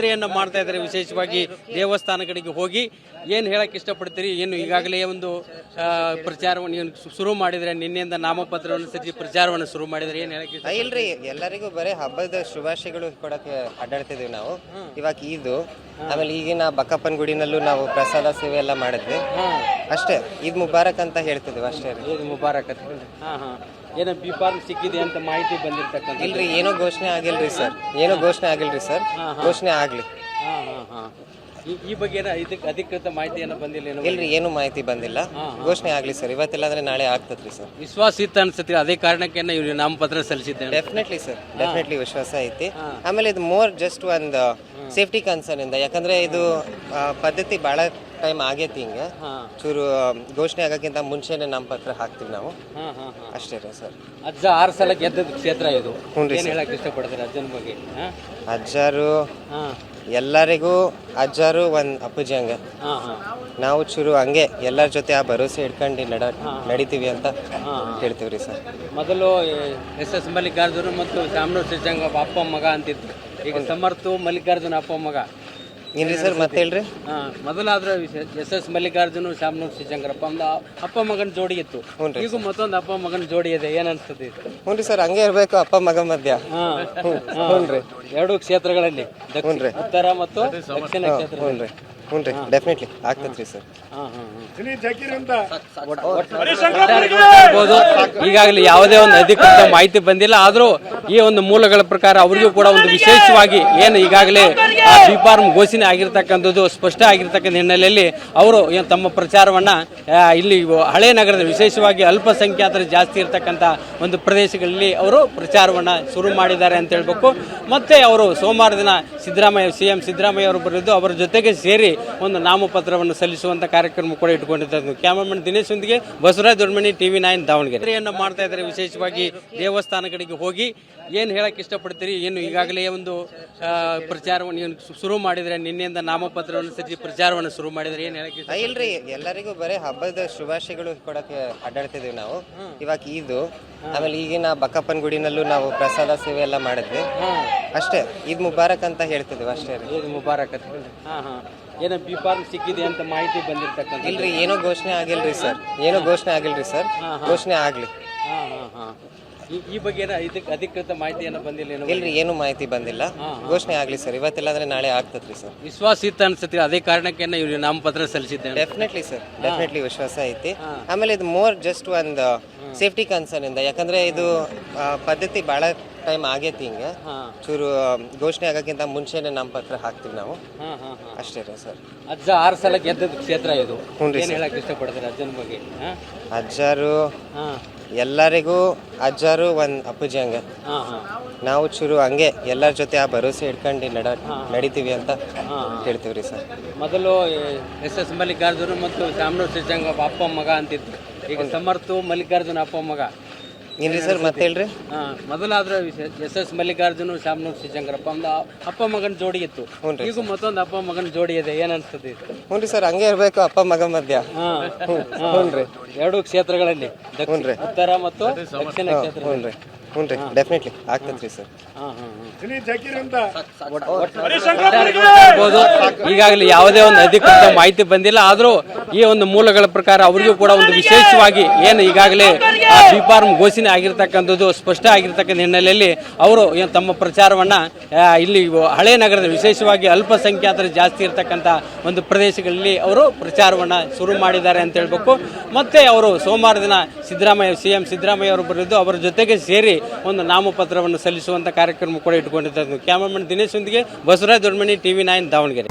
ಮಾಡ್ತಾ ಇದ್ದಾರೆ. ವಿಶೇಷವಾಗಿ ದೇವಸ್ಥಾನಗಳಿಗೆ ಹೋಗಿ ಏನು ಹೇಳಕ್ ಇಷ್ಟಪಡ್ತೀರಿ? ಏನು ಈಗಾಗಲೇ ಒಂದು ಪ್ರಚಾರವನ್ನು ಏನು ಶುರು ಮಾಡಿದ್ರೆ, ನಿನ್ನೆಯಿಂದ ನಾಮಪತ್ರವನ್ನು ಸಲ್ಲಿಸಿ ಪ್ರಚಾರವನ್ನು ಶುರು ಮಾಡಿದ್ರೆ, ಏನು ಹೇಳಕ್ ಇಷ್ಟ? ಇಲ್ರಿ, ಎಲ್ಲರಿಗೂ ಬರೀ ಹಬ್ಬದ ಶುಭಾಶಯಗಳು ಕೊಡಕ್ಕೆ ಅಡ್ಡಾಡ್ತಿದೀವಿ ನಾವು. ಇವಾಗ ಇದು ಆಮೇಲೆ ಈಗಿನ ಬಕ್ಕಪ್ಪನ ಗುಡಿನಲ್ಲೂ ನಾವು ಪ್ರಸಾದ ಸೇವೆ ಎಲ್ಲ ಮಾಡಿದ್ವಿ ಅಷ್ಟೇ. ಈದ್ ಮುಬಾರಕ್ ಅಂತ ಹೇಳ್ತಿದ್ವಿ ಅಷ್ಟೇ. ಈದ್ ಮುಬಾರಕ್ ಅಂತ. ಏನೋ ಬಿ ಫಾರ್ಮ್ ಸಿಕ್ಕಿದೆ ಅಂತ ಮಾಹಿತಿ ಬಂದಿರ್ತಕ್ಕಂಥ? ಇಲ್ರಿ, ಏನೋ ಘೋಷಣೆ ಆಗಿಲ್ರಿ ಸರ್. ಘೋಷಣೆ ಆಗ್ಲಿ. ಈ ಬಗ್ಗೆ ಇದಕ್ಕೆ ಅಧಿಕೃತ ಮಾಹಿತಿ ಏನೋ ಬಂದಿಲ್ಲ? ಇಲ್ರಿ, ಏನು ಮಾಹಿತಿ ಬಂದಿಲ್ಲ. ಘೋಷಣೆ ಆಗ್ಲಿ ಸರ್. ಇವತ್ತಿಲ್ಲ ಅಂದ್ರೆ ನಾಳೆ ಆಗ್ತದ್ರಿ ಸರ್. ವಿಶ್ವಾಸ ಇತ್ತು ಅನ್ಸುತ್ತೆ, ಅದೇ ಕಾರಣಕ್ಕೆ ಇವ್ರು ನಾಮಪತ್ರ ಸಲ್ಲಿಸಿದ್ದೇನೆ. ಡೆಫಿನೆಟ್ಲಿ ಸರ್, ಡೆಫಿನೆಟ್ಲಿ ವಿಶ್ವಾಸ ಐತಿ. ಆಮೇಲೆ ಇದು ಮೋರ್ ಜಸ್ಟ್ ಒಂದು ಸೇಫ್ಟಿ ಕನ್ಸರ್ನ್ ಇಂದ, ಯಾಕಂದ್ರೆ ಇದು ಪದ್ಧತಿ ಬಹಳ ಟೈಮ್ ಆಗೈತಿ. ಹಿಂಗೆ ಚೂರು ಘೋಷಣೆ ಆಗಕ್ಕಿಂತ ಮುಂಚೆನೆ ನಾಮಪತ್ರ ಹಾಕ್ತಿವಿ ನಾವು ಅಷ್ಟೇ ರೀ ಸರ್. ಅಜ್ಜ 6 ಸಲ ಗೆದ್ದ ಕ್ಷೇತ್ರ ಇದು. ಏನ್ ಹೇಳಕ್ ಇಷ್ಟಪಡ್ತಾರೆ ಅಜ್ಜನ ಬಗ್ಗೆ? ಅಜ್ಜಾರು ಎಲ್ಲರಿಗೂ ಅಜ್ಜಾರು ಒಂದ್ ಅಪ್ಪುಜಿ ಹಂಗ. ನಾವು ಚೂರು ಹಂಗೆ ಎಲ್ಲರ ಜೊತೆ ಆ ಭರೋಸೆ ಇಟ್ಕೊಂಡು ನಡಿತೀವಿ ಅಂತ ಹೇಳ್ತೀವ್ರಿ ಸರ್. ಮೊದಲು ಎಸ್ ಮಲ್ಲಿಕಾರ್ಜುನ ಮತ್ತು ಶಾಮನೂರ್ ಸಿದ್ಧಂಗ ಅಪ್ಪ ಮಗ ಅಂತಿತ್ತು. ಈಗ ಸಮರ್ಥ ಮಲ್ಲಿಕಾರ್ಜುನ ಅಪ್ಪ ಮಗ ಏನ್ರಿ ಸರ್? ಮತ್ತೆ ಹೇಳ್ರಿ. ಮೊದಲಾದ್ರೆ ಎಸ್ ಮಲ್ಲಿಕಾರ್ಜುನ ಶಾಮನೂರ್ ಸಿದ್ಧಂಗರಪ್ಪ ಅಪ್ಪ ಮಗನ ಜೋಡಿ ಇತ್ತು. ಈಗ ಮತ್ತೊಂದು ಅಪ್ಪ ಮಗನ ಜೋಡಿ ಇದೆ. ಏನ್ ಅನ್ಸ್ತದೆ? ಹ್ಞೂ ಸರ್, ಹಂಗೆ ಇರ್ಬೇಕು ಅಪ್ಪ ಮಗ ಮಧ್ಯ. ಹ್ಞೂನ್ರಿ, 2 ಕ್ಷೇತ್ರಗಳಲ್ಲಿ, ಉತ್ತರ ಮತ್ತು ದಕ್ಷಿಣ ಕ್ಷೇತ್ರ. ಹ್ಞೂನ್ರಿ, ಡೆಫಿನೆಟ್ಲಿ ಆಗ್ತದ್ರಿ ಸರ್. ಈಗಾಗಲೇ ಯಾವುದೇ ಒಂದು ಅಧಿಕೃತ ಮಾಹಿತಿ ಬಂದಿಲ್ಲ. ಆದ್ರೂ ಈ ಒಂದು ಮೂಲಗಳ ಪ್ರಕಾರ ಅವರಿಗೂ ಕೂಡ ಒಂದು ವಿಶೇಷವಾಗಿ ಏನು ಈಗಾಗಲೇ ಬಿ ಫಾರ್ಮ್ ಘೋಷಣೆ ಆಗಿರ್ತಕ್ಕಂಥದ್ದು ಸ್ಪಷ್ಟ ಆಗಿರ್ತಕ್ಕಂಥ ಹಿನ್ನೆಲೆಯಲ್ಲಿ ಅವರು ತಮ್ಮ ಪ್ರಚಾರವನ್ನ ಇಲ್ಲಿ ಹಳೆ ನಗರದ ವಿಶೇಷವಾಗಿ ಅಲ್ಪಸಂಖ್ಯಾತರು ಜಾಸ್ತಿ ಇರತಕ್ಕಂಥ ಒಂದು ಪ್ರದೇಶಗಳಲ್ಲಿ ಅವರು ಪ್ರಚಾರವನ್ನ ಶುರು ಮಾಡಿದ್ದಾರೆ ಅಂತ ಹೇಳ್ಬೇಕು. ಮತ್ತೆ ಅವರು ಸೋಮವಾರ ದಿನ ಸಿಎಂ ಸಿದ್ದರಾಮಯ್ಯ ಅವರು ಬರೆದು ಅವರ ಜೊತೆಗೆ ಸೇರಿ ಒಂದು ನಾಮಪತ್ರವನ್ನು ಸಲ್ಲಿಸುವಂತ ಕಾರ್ಯಕ್ರಮ ಕೂಡ ಇಟ್ಕೊಂಡಿದ್ದಾರೆ. ಕ್ಯಾಮರಾಮನ್ ದಿನೇಶ್ ಒಂದಿಗೆ ಬಸವರಾಜ್ ದೊಡ್ಮನಿ, TV9 ದಾವಣಗೆರೆ. ಮಾಡ್ತಾ ಇದ್ದಾರೆ. ವಿಶೇಷವಾಗಿ ದೇವಸ್ಥಾನಗಳಿಗೆ ಹೋಗಿ ಏನು ಹೇಳಕ್ ಇಷ್ಟಪಡ್ತೀರಿ? ಏನು ಈಗಾಗಲೇ ಒಂದು ಪ್ರಚಾರವನ್ನು ಏನು ಶುರು ಮಾಡಿದ್ರೆ, ನಿನ್ನೆಯಿಂದ ನಾಮಪತ್ರವನ್ನು ಸಲ್ಲಿಸಿ ಪ್ರಚಾರವನ್ನು ಶುರು ಮಾಡಿದ್ರೆ, ಏನು ಹೇಳಕ್ ಇಷ್ಟ? ಇಲ್ರಿ, ಎಲ್ಲರಿಗೂ ಬರೀ ಹಬ್ಬದ ಶುಭಾಶಯಗಳು ಕೊಡಕ್ಕೆ ಅಡ್ಡಾಡ್ತಿದೀವಿ ನಾವು. ಇವಾಗ ಇದು ಆಮೇಲೆ ಈಗಿನ ಬಕ್ಕಪ್ಪನ ಗುಡಿನಲ್ಲೂ ನಾವು ಪ್ರಸಾದ ಸೇವೆ ಎಲ್ಲ ಮಾಡಿದ್ವಿ ಅಷ್ಟೇ. ಈದ್ ಮುಬಾರಕ್ ಅಂತ ಹೇಳ್ತಿದ್ವಿ ಅಷ್ಟೇ. ಈದ್ ಮುಬಾರಕ್ ಅಂತ. ಏನೋ ಬಿ ಫಾರ್ಮ್ ಸಿಕ್ಕಿದೆ ಅಂತ ಮಾಹಿತಿ ಬಂದಿರ್ತಕ್ಕಂಥ? ಇಲ್ರಿ, ಏನೋ ಘೋಷಣೆ ಆಗಿಲ್ರಿ ಸರ್. ಘೋಷಣೆ ಆಗ್ಲಿ. ಈ ಬಗ್ಗೆ ಇದಕ್ಕೆ ಅಧಿಕೃತ ಮಾಹಿತಿ ಏನೋ ಬಂದಿಲ್ಲ? ಇಲ್ರಿ, ಏನು ಮಾಹಿತಿ ಬಂದಿಲ್ಲ. ಘೋಷಣೆ ಆಗ್ಲಿ ಸರ್. ಇವತ್ತಿಲ್ಲ ಅಂದ್ರೆ ನಾಳೆ ಆಗ್ತದ್ರಿ ಸರ್. ವಿಶ್ವಾಸ ಇತ್ತು ಅನ್ಸುತ್ತೆ, ಅದೇ ಕಾರಣಕ್ಕೆ ಇವ್ರು ನಾಮಪತ್ರ ಸಲ್ಲಿಸಿದ್ದೇನೆ. ಡೆಫಿನೆಟ್ಲಿ ಸರ್, ಡೆಫಿನೆಟ್ಲಿ ವಿಶ್ವಾಸ ಐತಿ. ಆಮೇಲೆ ಇದು ಮೋರ್ ಜಸ್ಟ್ ಒಂದು ಸೇಫ್ಟಿ ಕನ್ಸರ್ನ್ ಇಂದ, ಯಾಕಂದ್ರೆ ಇದು ಪದ್ಧತಿ ಬಹಳ ಟೈಮ್ ಆಗೈತಿ. ಹಿಂಗೆ ಚೂರು ಘೋಷಣೆ ಆಗಕ್ಕಿಂತ ಮುಂಚೆನೆ ನಾಮಪತ್ರ ಹಾಕ್ತಿವಿ ನಾವು ಅಷ್ಟೇ ರೀ ಸರ್. ಅಜ್ಜ 6 ಸಲ ಗೆದ್ದ ಕ್ಷೇತ್ರ ಇದು. ಏನ್ ಹೇಳಕ್ ಇಷ್ಟಪಡ್ತಾರೆ ಅಜ್ಜನ ಬಗ್ಗೆ? ಅಜ್ಜಾರು ಎಲ್ಲರಿಗೂ ಅಜ್ಜಾರು ಒಂದ್ ಅಪ್ಪುಜಿ ಹಂಗ. ನಾವು ಚೂರು ಹಂಗೆ ಎಲ್ಲರ ಜೊತೆ ಆ ಭರೋಸೆ ಇಟ್ಕೊಂಡು ನಡಿತೀವಿ ಅಂತ ಹೇಳ್ತೀವ್ರಿ ಸರ್. ಮೊದಲು ಎಸ್ ಮಲ್ಲಿಕಾರ್ಜುನ ಮತ್ತು ಶಾಮನೂರ್ ಸಿದ್ಧಂಗ ಅಪ್ಪ ಮಗ ಅಂತಿತ್ತು. ಈಗ ಸಮರ್ಥ ಮಲ್ಲಿಕಾರ್ಜುನ ಅಪ್ಪ ಮಗ. ಏನ್ರಿ ಸರ್? ಮತ್ತೆ ಹೇಳ್ರಿ. ಮೊದಲಾದ್ರೆ ಎಸ್ ಮಲ್ಲಿಕಾರ್ಜುನ ಶಾಮನೂರ್ ಸಿದ್ಧಂಗರಪ್ಪ ಅಪ್ಪ ಮಗನ ಜೋಡಿ ಇತ್ತು. ಈಗ ಮತ್ತೊಂದು ಅಪ್ಪ ಮಗನ ಜೋಡಿ ಇದೆ. ಏನ್ ಅನ್ಸ್ತದೆ? ಹ್ಞೂನ್ರಿ ಸರ್, ಹಂಗೆ ಇರ್ಬೇಕು ಅಪ್ಪ ಮಗ ಮಧ್ಯ. ಹ್ಞೂನ್ರಿ, 2 ಕ್ಷೇತ್ರಗಳಲ್ಲಿ, ಉತ್ತರ ಮತ್ತು ದಕ್ಷಿಣ ಕ್ಷೇತ್ರ. ಹ್ಞೂನ್ರಿ, ಡೆಫಿನೆಟ್ಲಿ ಆಗ್ತದ್ರಿ ಸರ್. ಈಗಾಗಲೇ ಯಾವುದೇ ಒಂದು ಅಧಿಕೃತ ಮಾಹಿತಿ ಬಂದಿಲ್ಲ. ಆದ್ರೂ ಈ ಒಂದು ಮೂಲಗಳ ಪ್ರಕಾರ ಅವರಿಗೂ ಕೂಡ ಒಂದು ವಿಶೇಷವಾಗಿ ಏನು ಈಗಾಗಲೇ ಬಿ ಫಾರ್ಮ್ ಘೋಷಣೆ ಆಗಿರ್ತಕ್ಕಂಥದ್ದು ಸ್ಪಷ್ಟ ಆಗಿರ್ತಕ್ಕಂಥ ಹಿನ್ನೆಲೆಯಲ್ಲಿ ಅವರು ತಮ್ಮ ಪ್ರಚಾರವನ್ನ ಇಲ್ಲಿ ಹಳೆ ನಗರದ ವಿಶೇಷವಾಗಿ ಅಲ್ಪಸಂಖ್ಯಾತರು ಜಾಸ್ತಿ ಇರತಕ್ಕಂಥ ಒಂದು ಪ್ರದೇಶಗಳಲ್ಲಿ ಅವರು ಪ್ರಚಾರವನ್ನ ಶುರು ಮಾಡಿದ್ದಾರೆ ಅಂತ ಹೇಳ್ಬೇಕು. ಮತ್ತೆ ಅವರು ಸೋಮವಾರ ದಿನ ಸಿಎಂ ಸಿದ್ದರಾಮಯ್ಯ ಅವರು ಬರೆದು ಅವರ ಜೊತೆಗೆ ಸೇರಿ ಒಂದು ನಾಮಪತ್ರವನ್ನು ಸಲ್ಲಿಸುವಂತ ಕಾರ್ಯಕ್ರಮ ಕೂಡ ಇಟ್ಕೊಂಡಿದ್ದಾರೆ. ಕ್ಯಾಮರಾಮನ್ ದಿನೇಶ್ ಒಂದಿಗೆ ಬಸವರಾಜ್ ದೊಡ್ಮನಿ, TV9 ದಾವಣಗೆರೆ.